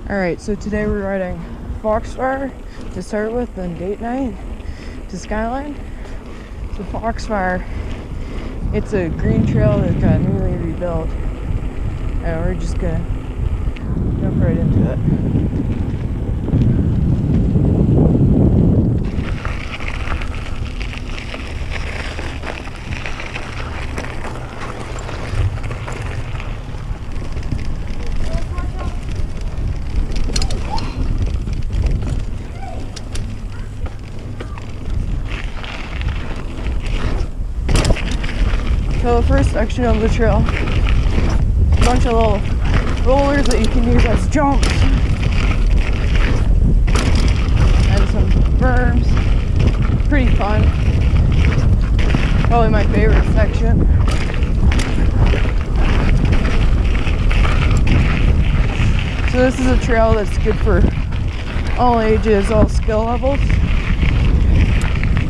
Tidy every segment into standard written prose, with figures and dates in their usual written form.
Alright, so today we're riding Foxfire to start with, then date night to Skyline. So Foxfire, it's a green trail that got newly rebuilt, and we're just gonna jump right into it. So the first section of the trail, a bunch of little rollers that you can use as jumps, and some berms. Pretty fun. Probably my favorite section. So this is a trail that's good for all ages, all skill levels,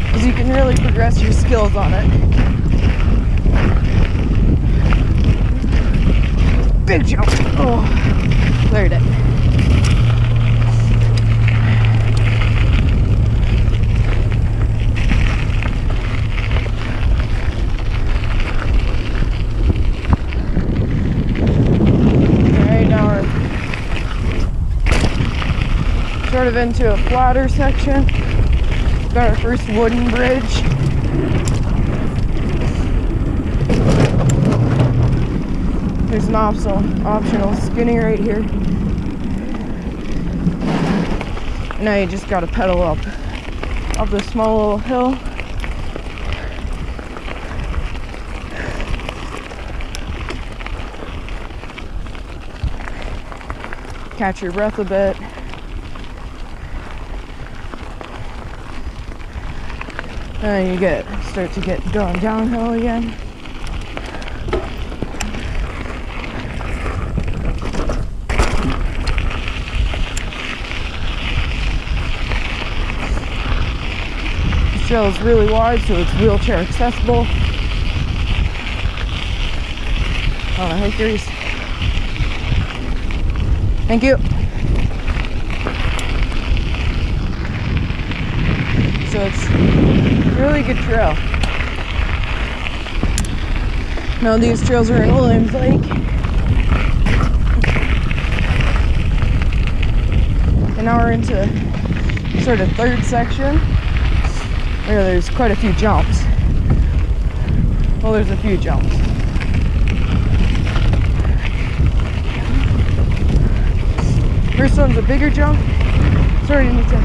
because you can really progress your skills on it. Big jump. Oh, cleared it. Alright, now we're sort of into a flatter section. Got our first wooden bridge. There's an optional skinny right here. Now you just gotta pedal up this small little hill. Catch your breath a bit. And you start to get going downhill again. The trail is really wide, so it's wheelchair accessible. On the hikers. Thank you. So it's a really good trail. Now these trails are in Williams Lake. And now we're into sort of third section, where there's quite a few jumps. Well, there's a few jumps. First one's a bigger jump. Sorry, you need to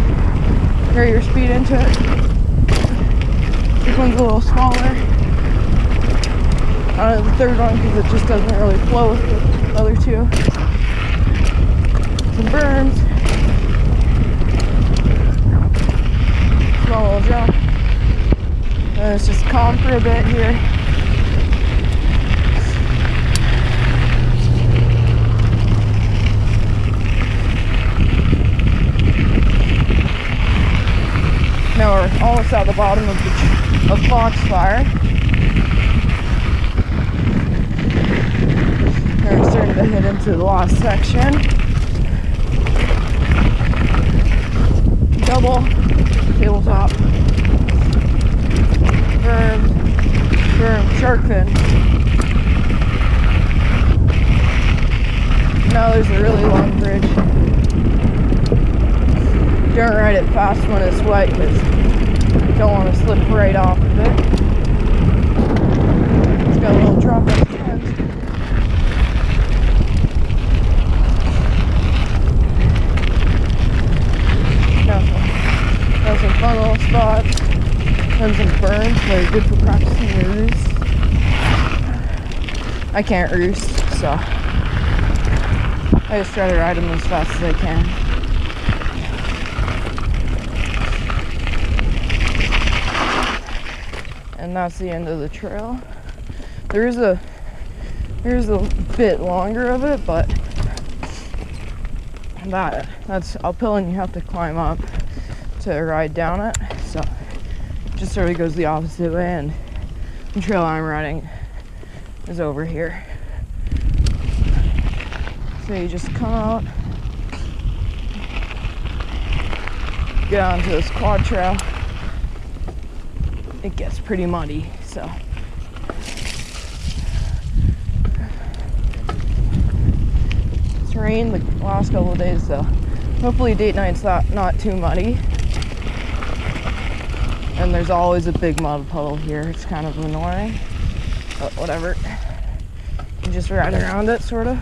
carry your speed into it. This one's a little smaller. The third one, because it just doesn't really flow with the other two. Some berms. Small little jump. And let's just calm for a bit here. Now we're almost at the bottom of Foxfire. Now we're starting to head into the last section. Double tabletop. Berm, shark fin. Now there's a really long bridge. Don't ride it fast when it's wet, because you don't want to slip right off of it. It's got a little drop at the end. Got some fun little spots. And some berms that are good for practicing your roost. I can't roost, so I just try to ride them as fast as I can. And that's the end of the trail. There's a bit longer of it, but that's uphill and you have to climb up to ride down it. So just sort of goes the opposite way, and the trail I'm riding is over here. So you just come out get onto this quad trail, it gets pretty muddy, so. It's rained the last couple of days, so hopefully date night's not too muddy. And there's always a big mud puddle here. It's kind of annoying, but whatever. You just ride around it, sort of.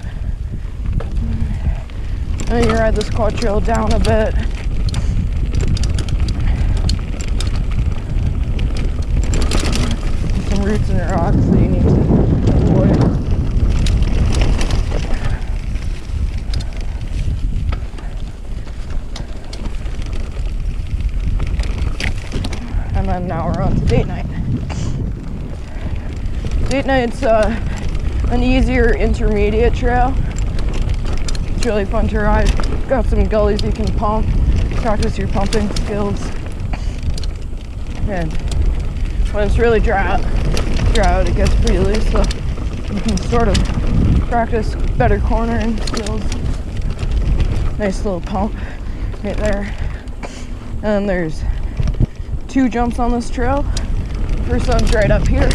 And then you ride this quad trail down a bit. There's some roots in the rocks that you need to avoid. And then now we're on to date night. Date night's an easier intermediate trail. It's really fun to ride. Got some gullies you can pump, practice your pumping skills. And when it's really dry out, it gets pretty loose, so you can sort of practice better cornering skills. Nice little pump right there. And then there's 2 jumps on this trail. First one's right up here,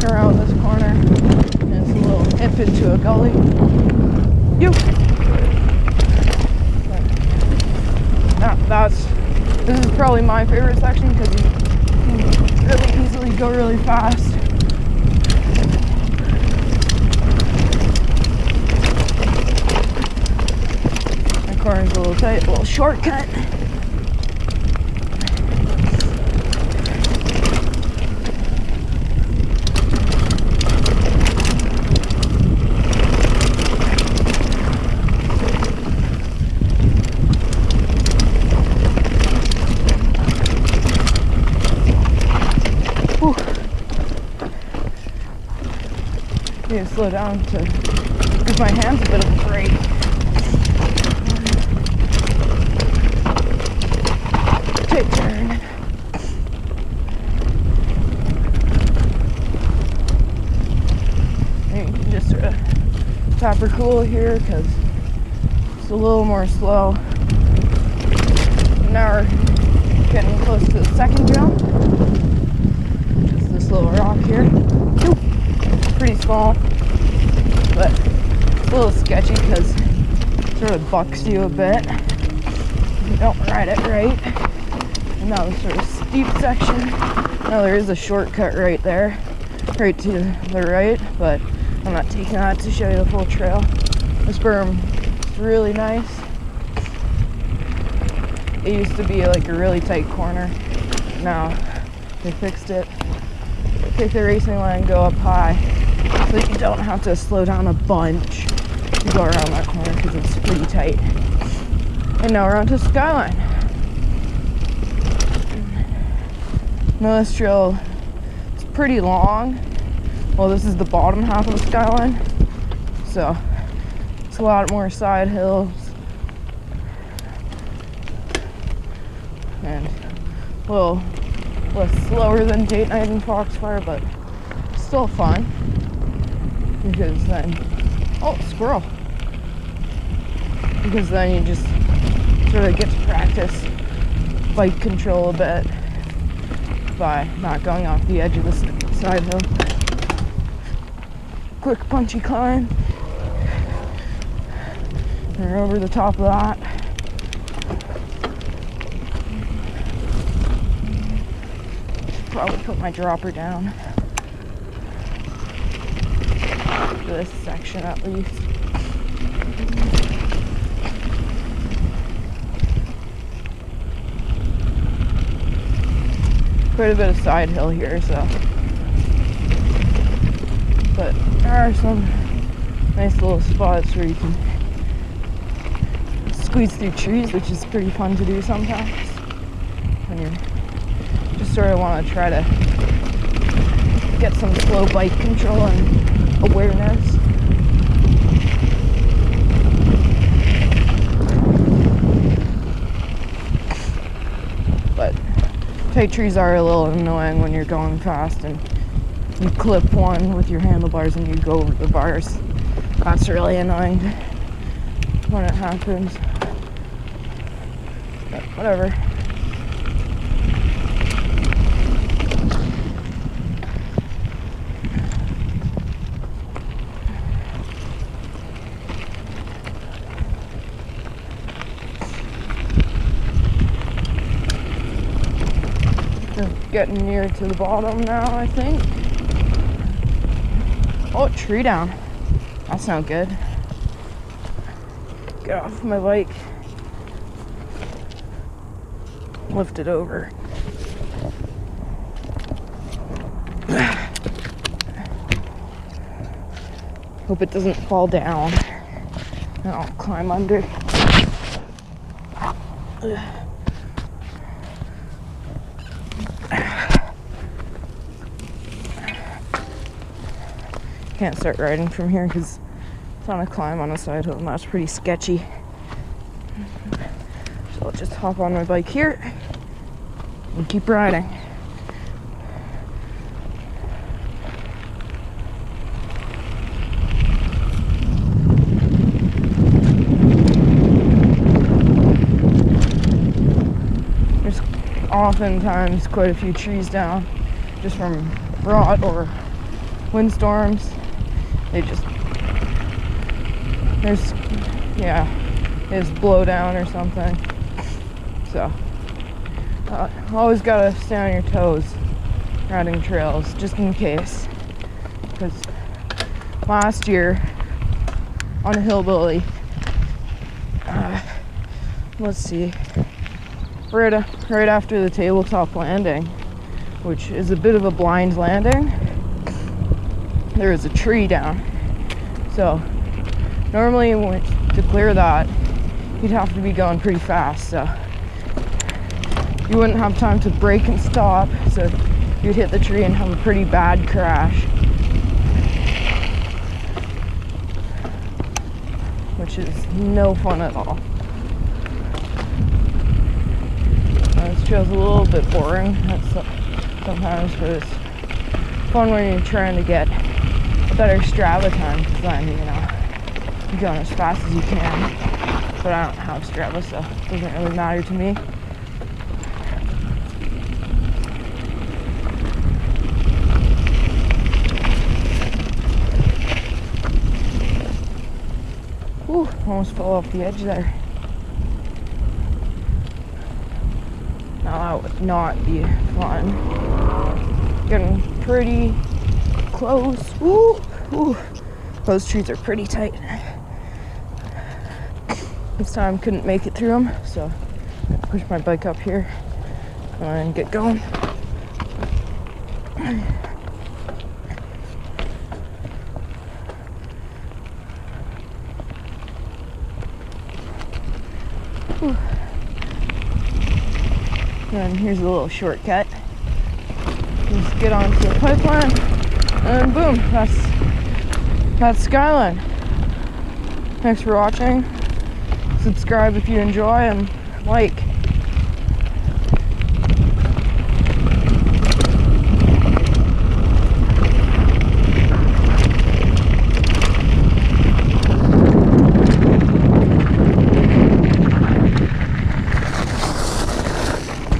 around this corner, and it's a little nip into a gully. This is probably my favorite section because you can really easily go really fast. My corner's a little tight, a little shortcut. I need to slow down to give my hands a bit of a break. Take turn. And you can just sort of tap her cool here because it's a little more slow. Now we're getting close to the second jump. Just this little rock here. Pretty small, but it's a little sketchy because it sort of bucks you a bit if you don't ride it right. And now the sort of steep section. Now there is a shortcut right there, right to the right, but I'm not taking that to show you the full trail. This berm is really nice. It used to be like a really tight corner. Now they fixed it. Take the racing line, go up high, so you don't have to slow down a bunch to go around that corner because it's pretty tight. And now we're on to Skyline. Now this trail, it's pretty long. Well, this is the bottom half of the Skyline, so it's a lot more side hills and a little less slower than date night and Foxfire, but still fun because then, oh, squirrel, because then you just sort of get to practice bike control a bit by not going off the edge of the side hill. Quick punchy climb, and we're over the top of that. Probably put my dropper down for this section at least. Quite a bit of side hill here, so, but there are some nice little spots where you can squeeze through trees, which is pretty fun to do sometimes when you're just sort of want to try to get some slow bike control and awareness. But tight trees are a little annoying when you're going fast and you clip one with your handlebars and you go over the bars. That's really annoying when it happens. But whatever. Just getting near to the bottom now, I think. Oh, tree down. That's not good. Get off my bike. Lift it over. Hope it doesn't fall down. And I'll climb under. Can't start riding from here because it's on a climb on a side hill and that's pretty sketchy. So I'll just hop on my bike here and keep riding. There's oftentimes quite a few trees down just from rot or windstorms. They just blow down or something. So always gotta stay on your toes riding trails just in case, because last year on a hillbilly, let's see, right after the tabletop landing, which is a bit of a blind landing, there was a tree down. So normally to clear that you'd have to be going pretty fast, so you wouldn't have time to brake and stop, so you'd hit the tree and have a pretty bad crash, which is no fun at all. This trail's a little bit boring sometimes, but it's fun when you're trying to get a better Strava time, because then, you're going as fast as you can. But I don't have Strava, so it doesn't really matter to me. Whew, almost fell off the edge there. Now that would not be fun. Getting pretty close. Ooh, ooh. Those trees are pretty tight. This time couldn't make it through them, so I push my bike up here and get going. Whew. And here's a little shortcut. Just get onto the pipeline, and boom, that's Skyline. Thanks for watching. Subscribe if you enjoy, and like.